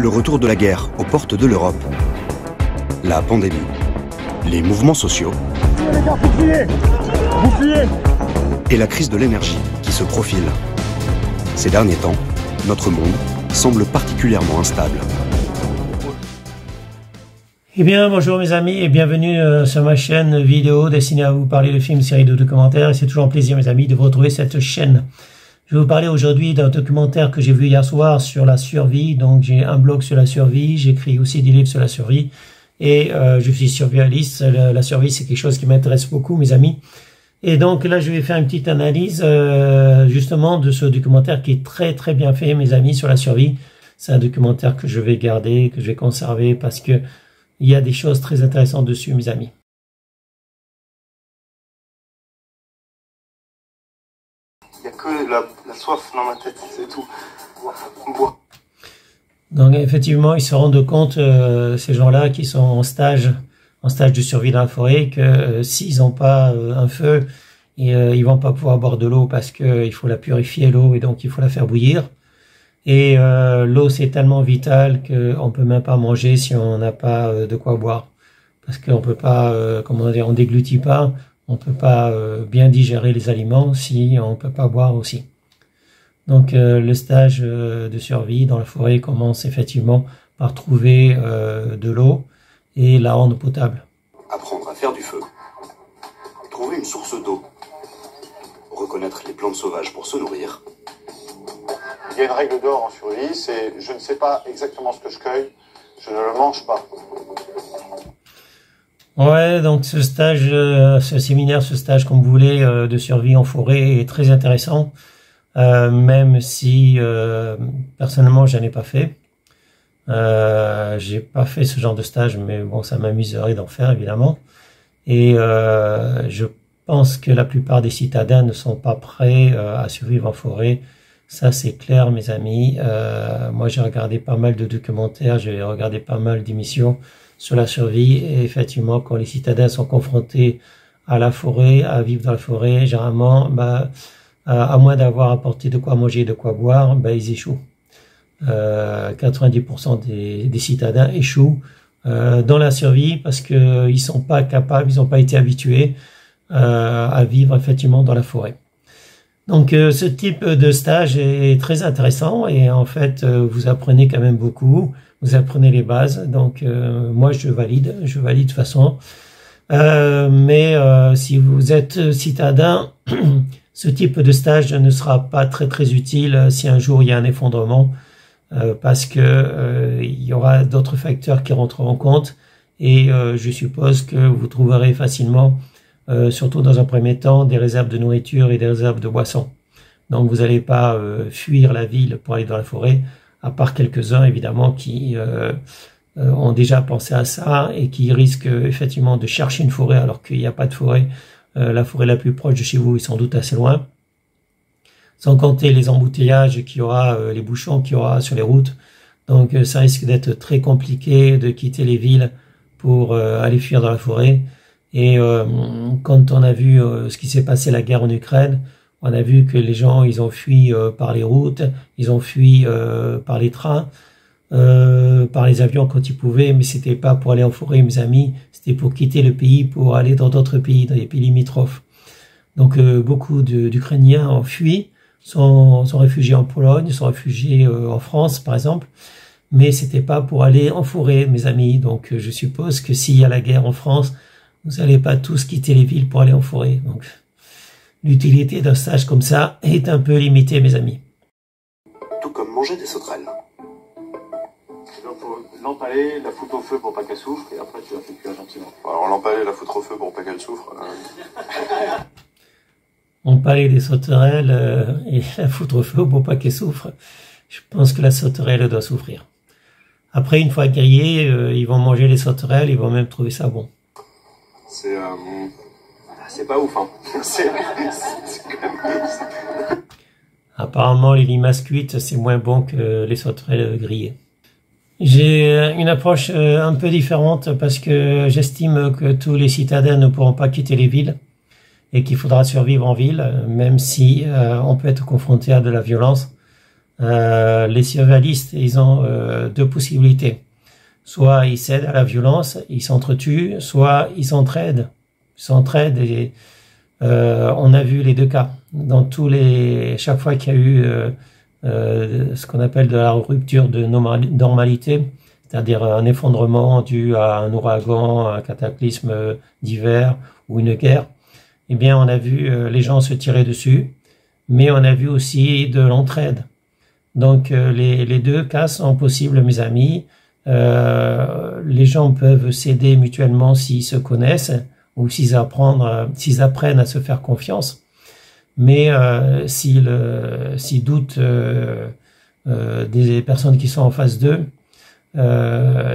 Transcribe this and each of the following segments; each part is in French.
Le retour de la guerre aux portes de l'Europe, la pandémie, les mouvements sociaux et la crise de l'énergie qui se profile. Ces derniers temps, notre monde semble particulièrement instable. Eh bien, bonjour mes amis et bienvenue sur ma chaîne vidéo destinée à vous parler de films, séries, de documentaires. Et c'est toujours un plaisir, mes amis, de vous retrouver cette chaîne. Je vais vous parler aujourd'hui d'un documentaire que j'ai vu hier soir sur la survie. Donc, j'ai un blog sur la survie, j'écris aussi des livres sur la survie et je suis survivaliste. La survie, c'est quelque chose qui m'intéresse beaucoup, mes amis. Et donc là, je vais faire une petite analyse justement de ce documentaire qui est très très bien fait, mes amis, sur la survie. C'est un documentaire que je vais garder, que je vais conserver parce que il y a des choses très intéressantes dessus, mes amis. Il n'y a que la soif dans ma tête, c'est tout. Boire. Donc effectivement, ils se rendent compte, ces gens-là qui sont en stage de survie dans la forêt, que s'ils n'ont pas un feu, ils vont pas pouvoir boire de l'eau parce que il faut la purifier, l'eau, et donc il faut la faire bouillir. Et l'eau, c'est tellement vital qu'on peut même pas manger si on n'a pas de quoi boire, parce qu'on peut pas, comment dire, on déglutit pas, on peut pas bien digérer les aliments si on peut pas boire aussi. Donc le stage de survie dans la forêt commence effectivement par trouver de l'eau et la rendre potable. Apprendre à faire du feu, trouver une source d'eau, reconnaître les plantes sauvages pour se nourrir. Il y a une règle d'or en survie, c'est je ne sais pas exactement ce que je cueille, je ne le mange pas. Ouais, donc ce stage, ce séminaire, ce stage comme vous voulez de survie en forêt est très intéressant, même si personnellement je n'en ai pas fait. J'ai pas fait ce genre de stage, mais bon, ça m'amuserait d'en faire évidemment. Et je pense que la plupart des citadins ne sont pas prêts à survivre en forêt. Ça, c'est clair, mes amis. Moi, j'ai regardé pas mal de documentaires, j'ai regardé pas mal d'émissions sur la survie. Et effectivement, quand les citadins sont confrontés à la forêt, à vivre dans la forêt, généralement, à moins d'avoir apporté de quoi manger et de quoi boire, ils échouent. 90% des citadins échouent dans la survie parce que ils sont pas capables, ils n'ont pas été habitués à vivre effectivement dans la forêt. Donc ce type de stage est très intéressant et en fait vous apprenez quand même beaucoup, vous apprenez les bases. Donc moi je valide de toute façon. Mais si vous êtes citadin, ce type de stage ne sera pas très très utile si un jour il y a un effondrement, parce que il y aura d'autres facteurs qui rentreront en compte et je suppose que vous trouverez facilement surtout dans un premier temps, des réserves de nourriture et des réserves de boissons. Donc vous n'allez pas fuir la ville pour aller dans la forêt, à part quelques-uns évidemment qui ont déjà pensé à ça et qui risquent effectivement de chercher une forêt alors qu'il n'y a pas de forêt. La forêt la plus proche de chez vous est sans doute assez loin. Sans compter les embouteillages qu'il y aura, les bouchons qu'il y aura sur les routes. Donc ça risque d'être très compliqué de quitter les villes pour aller fuir dans la forêt. Et quand on a vu ce qui s'est passé la guerre en Ukraine, on a vu que les gens ils ont fui par les routes, ils ont fui par les trains, par les avions quand ils pouvaient, mais c'était pas pour aller en forêt, mes amis, c'était pour quitter le pays, pour aller dans d'autres pays, dans les pays limitrophes. Donc beaucoup d'Ukrainiens ont fui, sont réfugiés en Pologne, sont réfugiés en France par exemple. Mais c'était pas pour aller en forêt, mes amis. Donc je suppose que s'il y a la guerre en France, vous n'allez pas tous quitter les villes pour aller en forêt. Donc, l'utilité d'un stage comme ça est un peu limitée, mes amis. Tout comme manger des sauterelles. Donc faut l'empaler, la foutre au feu pour pas qu'elle souffre, et après tu la fais cuire gentiment. Alors l'empaler, la foutre au feu pour pas qu'elle souffre. Empaler des sauterelles et la foutre au feu pour pas qu'elle souffre. Je pense que la sauterelle doit souffrir. Après, une fois grillés, ils vont manger les sauterelles, ils vont même trouver ça bon. C'est pas ouf, hein. Apparemment, les limaces cuites, c'est moins bon que les sauterelles grillées. J'ai une approche un peu différente parce que j'estime que tous les citadins ne pourront pas quitter les villes et qu'il faudra survivre en ville, même si on peut être confronté à de la violence. Les survivalistes, ils ont deux possibilités. Soit ils cèdent à la violence, ils s'entretuent, soit ils s'entraident. Ils s'entraident et on a vu les deux cas. Chaque fois qu'il y a eu ce qu'on appelle de la rupture de normalité, c'est-à-dire un effondrement dû à un ouragan, un cataclysme d'hiver ou une guerre, eh bien on a vu les gens se tirer dessus, mais on a vu aussi de l'entraide. Donc les deux cas sont possibles, mes amis. Les gens peuvent s'aider mutuellement s'ils se connaissent ou s'ils apprennent à se faire confiance. Mais s'ils doutent des personnes qui sont en face d'eux,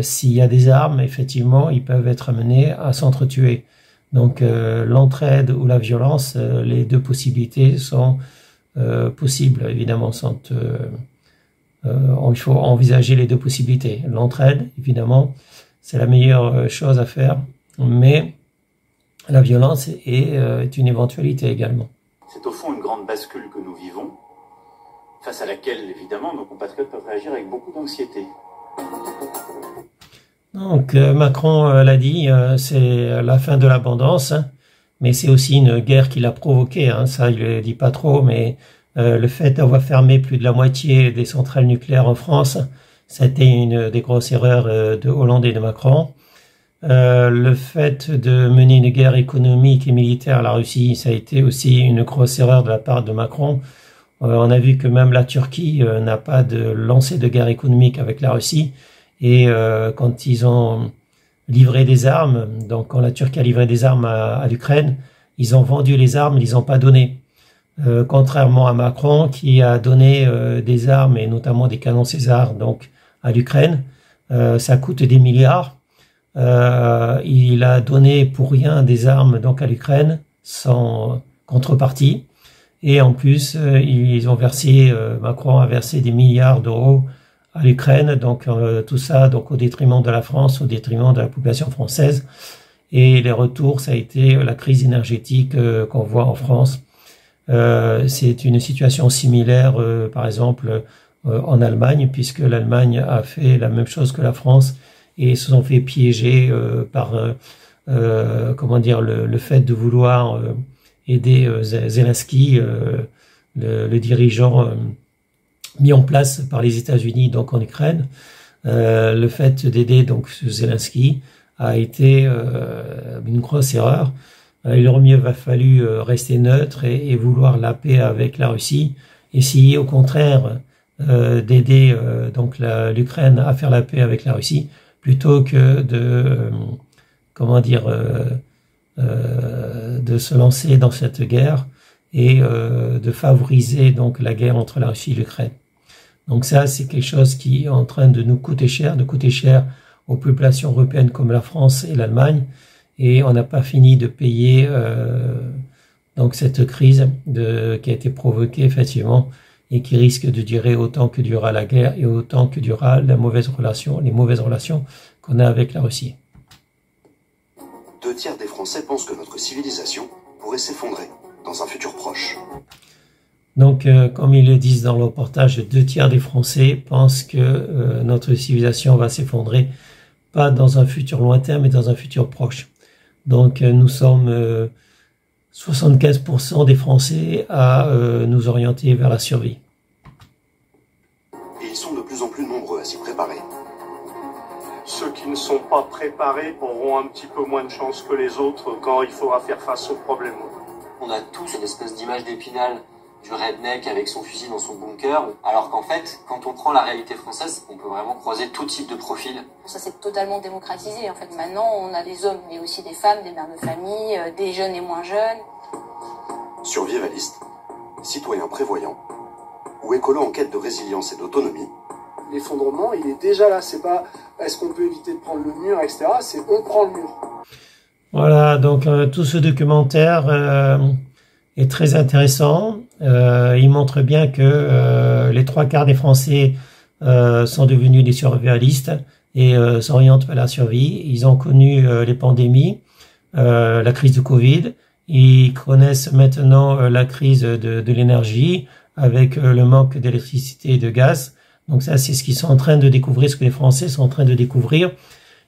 s'il y a des armes, effectivement, ils peuvent être amenés à s'entretuer. Donc l'entraide ou la violence, les deux possibilités sont possibles, évidemment. Il faut envisager les deux possibilités. L'entraide, évidemment, c'est la meilleure chose à faire, mais la violence est une éventualité également. C'est au fond une grande bascule que nous vivons, face à laquelle, évidemment, nos compatriotes peuvent réagir avec beaucoup d'anxiété. Donc Macron l'a dit, c'est la fin de l'abondance, hein, mais c'est aussi une guerre qu'il a provoquée, hein, ça il le dit pas trop, mais le fait d'avoir fermé plus de la moitié des centrales nucléaires en France, ça a été une des grosses erreurs de Hollande et de Macron. Le fait de mener une guerre économique et militaire à la Russie, ça a été aussi une grosse erreur de la part de Macron. On a vu que même la Turquie n'a pas de lancée de guerre économique avec la Russie. Et quand ils ont livré des armes, donc quand la Turquie a livré des armes à l'Ukraine, ils ont vendu les armes, ils les ont pas données. Contrairement à Macron qui a donné des armes et notamment des canons César donc à l'Ukraine, ça coûte des milliards. Il a donné pour rien des armes donc à l'Ukraine sans contrepartie et en plus Macron a versé des milliards d'euros à l'Ukraine, donc tout ça donc au détriment de la France, au détriment de la population française, et les retours ça a été la crise énergétique qu'on voit en France. C'est une situation similaire par exemple en Allemagne, puisque l'Allemagne a fait la même chose que la France et se sont fait piéger par le fait de vouloir aider Zelensky, le dirigeant mis en place par les États-Unis donc en Ukraine. Le fait d'aider donc Zelensky a été une grosse erreur. Il aurait mieux fallu rester neutre et vouloir la paix avec la Russie, essayer au contraire d'aider donc l'Ukraine à faire la paix avec la Russie plutôt que de se lancer dans cette guerre et de favoriser donc la guerre entre la Russie et l'Ukraine. Donc ça, c'est quelque chose qui est en train de nous coûter cher, aux populations européennes comme la France et l'Allemagne, et on n'a pas fini de payer donc cette crise qui a été provoquée effectivement et qui risque de durer autant que durera la guerre et autant que durera les mauvaises relations qu'on a avec la Russie. 2/3 des Français pensent que notre civilisation pourrait s'effondrer dans un futur proche. Donc, comme ils le disent dans le reportage, 2/3 des Français pensent que notre civilisation va s'effondrer, pas dans un futur lointain, mais dans un futur proche. Donc, nous sommes 75% des Français à nous orienter vers la survie. Et ils sont de plus en plus nombreux à s'y préparer. Ceux qui ne sont pas préparés auront un petit peu moins de chance que les autres quand il faudra faire face aux problèmes. On a tous une espèce d'image d'Épinal du redneck avec son fusil dans son bunker, alors qu'en fait, quand on prend la réalité française, on peut vraiment croiser tout type de profil. Ça s'est totalement démocratisé. En fait, maintenant, on a des hommes, mais aussi des femmes, des mères de famille, des jeunes et moins jeunes. Survivaliste, citoyen prévoyant ou écolo en quête de résilience et d'autonomie. L'effondrement, il est déjà là. C'est pas est-ce qu'on peut éviter de prendre le mur, etc. C'est on prend le mur. Voilà, donc tout ce documentaire est très intéressant. Il montre bien que les 3/4 des Français sont devenus des survivalistes et s'orientent vers la survie. Ils ont connu les pandémies, la crise du Covid. Ils connaissent maintenant la crise de l'énergie, avec le manque d'électricité et de gaz. Donc ça, c'est ce qu'ils sont en train de découvrir, ce que les Français sont en train de découvrir.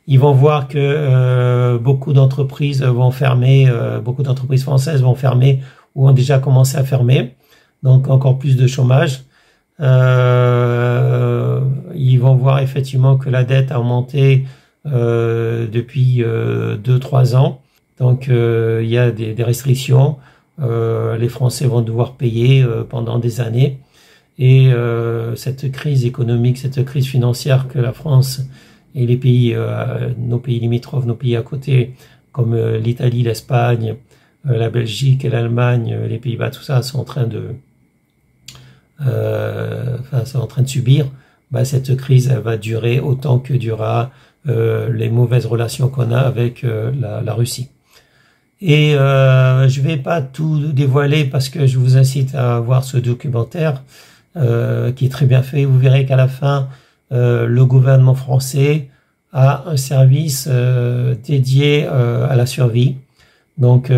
Ils vont voir que beaucoup d'entreprises vont fermer, beaucoup d'entreprises françaises vont fermer ou ont déjà commencé à fermer. Donc encore plus de chômage. Ils vont voir effectivement que la dette a augmenté depuis 2-3 ans. Donc il y a des restrictions. Les Français vont devoir payer pendant des années. Et cette crise économique, cette crise financière que la France et les pays, nos pays limitrophes, nos pays à côté, comme l'Italie, l'Espagne, la Belgique et l'Allemagne, les Pays-Bas, tout ça, sont en train de subir. Cette crise, elle va durer autant que durera les mauvaises relations qu'on a avec la Russie. Et je vais pas tout dévoiler parce que je vous incite à voir ce documentaire qui est très bien fait. Vous verrez qu'à la fin, le gouvernement français a un service dédié à la survie. Donc,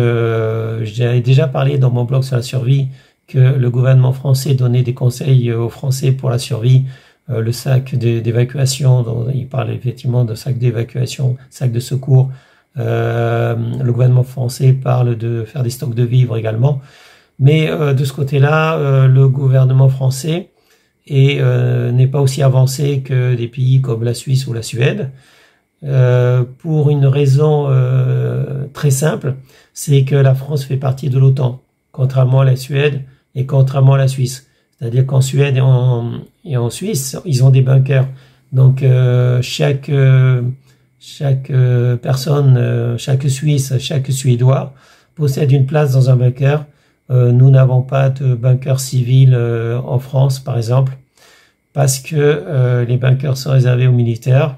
j'ai déjà parlé dans mon blog sur la survie que le gouvernement français donnait des conseils aux Français pour la survie. Le sac d'évacuation, dont il parle effectivement de sac d'évacuation, sac de secours. Le gouvernement français parle de faire des stocks de vivres également. Mais de ce côté-là, le gouvernement français n'est pas aussi avancé que des pays comme la Suisse ou la Suède, pour une raison très simple, c'est que la France fait partie de l'OTAN, contrairement à la Suède et contrairement à la Suisse. C'est-à-dire qu'en Suède et en Suisse, ils ont des bunkers. Donc chaque personne, chaque Suisse, chaque Suédois possède une place dans un bunker. Nous n'avons pas de bunker civil en France, par exemple, parce que les bunkers sont réservés aux militaires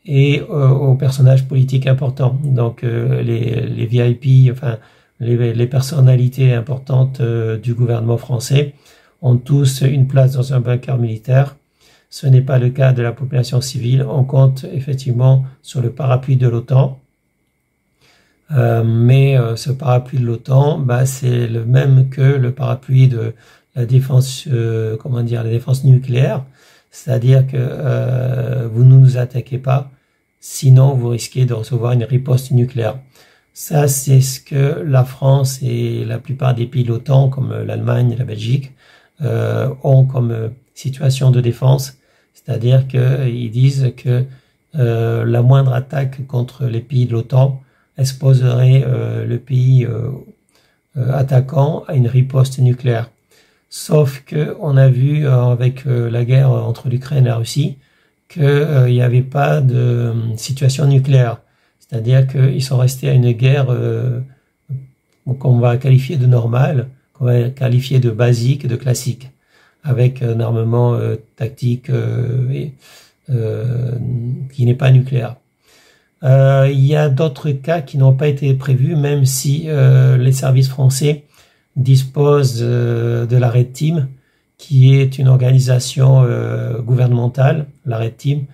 et aux personnages politiques importants. Donc les VIP, enfin les personnalités importantes du gouvernement français ont tous une place dans un bunker militaire. Ce n'est pas le cas de la population civile. On compte effectivement sur le parapluie de l'OTAN. Mais ce parapluie de l'OTAN, c'est le même que le parapluie de la défense, la défense nucléaire. C'est-à-dire que vous ne nous attaquez pas, sinon vous risquez de recevoir une riposte nucléaire. Ça, c'est ce que la France et la plupart des pays de l'OTAN, comme l'Allemagne et la Belgique, ont comme situation de défense. C'est-à-dire qu'ils disent que la moindre attaque contre les pays de l'OTAN exposerait le pays attaquant à une riposte nucléaire. Sauf que on a vu avec la guerre entre l'Ukraine et la Russie qu'il n'y avait pas de situation nucléaire. C'est-à-dire qu'ils sont restés à une guerre qu'on va qualifier de normale, qu'on va qualifier de basique, de classique, avec un armement tactique qui n'est pas nucléaire. Il y a d'autres cas qui n'ont pas été prévus, même si les services français disposent de la Red Team, qui est une organisation gouvernementale, la Red Team,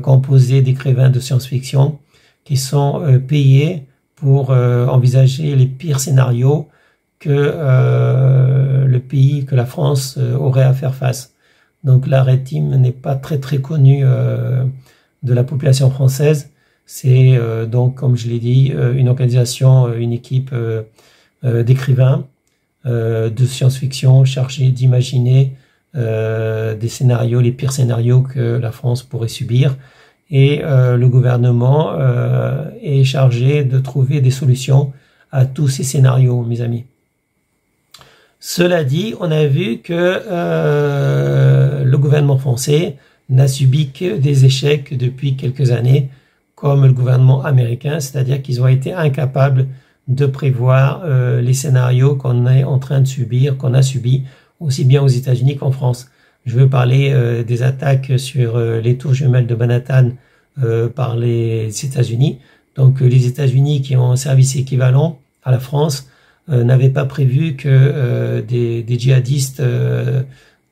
composée d'écrivains de science-fiction qui sont payés pour envisager les pires scénarios que la France aurait à faire face. Donc la Red Team n'est pas très connue de la population française. C'est donc, comme je l'ai dit, une organisation, une équipe d'écrivains de science-fiction chargés d'imaginer des scénarios, les pires scénarios que la France pourrait subir. Et le gouvernement est chargé de trouver des solutions à tous ces scénarios, mes amis. Cela dit, on a vu que le gouvernement français n'a subi que des échecs depuis quelques années, comme le gouvernement américain, c'est-à-dire qu'ils ont été incapables de prévoir les scénarios qu'on est en train de subir, qu'on a subi aussi bien aux États-Unis qu'en France. Je veux parler des attaques sur les tours jumelles de Manhattan par les États-Unis. Donc les États-Unis, qui ont un service équivalent à la France, n'avaient pas prévu que des djihadistes,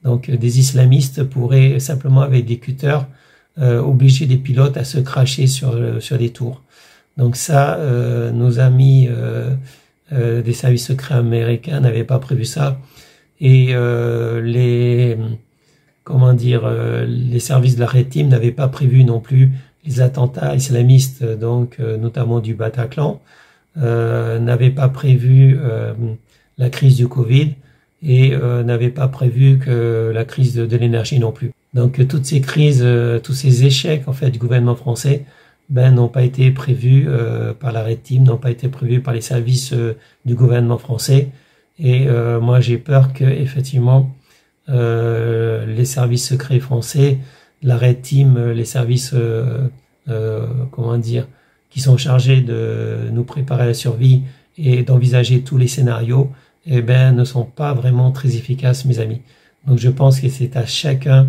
donc des islamistes, pourraient simplement avec des cutters obliger des pilotes à se cracher sur des tours. Donc ça, nos amis des services secrets américains n'avaient pas prévu ça. et les services de la Red Team n'avaient pas prévu non plus les attentats islamistes, donc notamment du Bataclan, n'avaient pas prévu la crise du Covid et n'avaient pas prévu que la crise de l'énergie non plus. Donc toutes ces crises, tous ces échecs en fait du gouvernement français, n'ont pas été prévus par la Red Team, n'ont pas été prévus par les services du gouvernement français. Et moi j'ai peur que effectivement les services secrets français, la Red Team, les services qui sont chargés de nous préparer à la survie et d'envisager tous les scénarios, ne sont pas vraiment très efficaces, mes amis. Donc je pense que c'est à chacun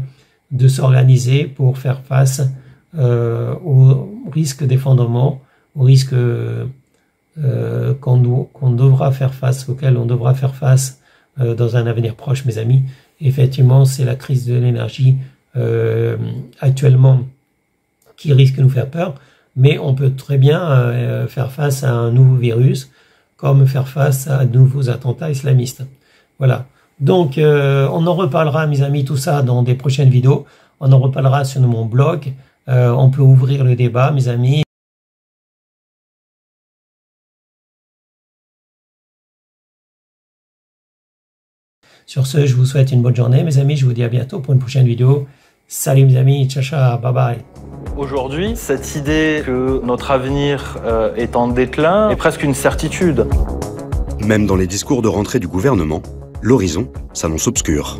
de s'organiser pour faire face aux risques d'effondrement, aux risques qu'on devra faire face, auxquels on devra faire face dans un avenir proche, mes amis. Effectivement, c'est la crise de l'énergie actuellement qui risque de nous faire peur, mais on peut très bien faire face à un nouveau virus, comme faire face à de nouveaux attentats islamistes. Voilà. Donc, on en reparlera, mes amis, tout ça dans des prochaines vidéos. On en reparlera sur mon blog. On peut ouvrir le débat, mes amis. Sur ce, je vous souhaite une bonne journée, mes amis. Je vous dis à bientôt pour une prochaine vidéo. Salut, mes amis. Ciao, ciao. Bye bye. Aujourd'hui, cette idée que notre avenir est en déclin est presque une certitude. Même dans les discours de rentrée du gouvernement, l'horizon s'annonce obscur.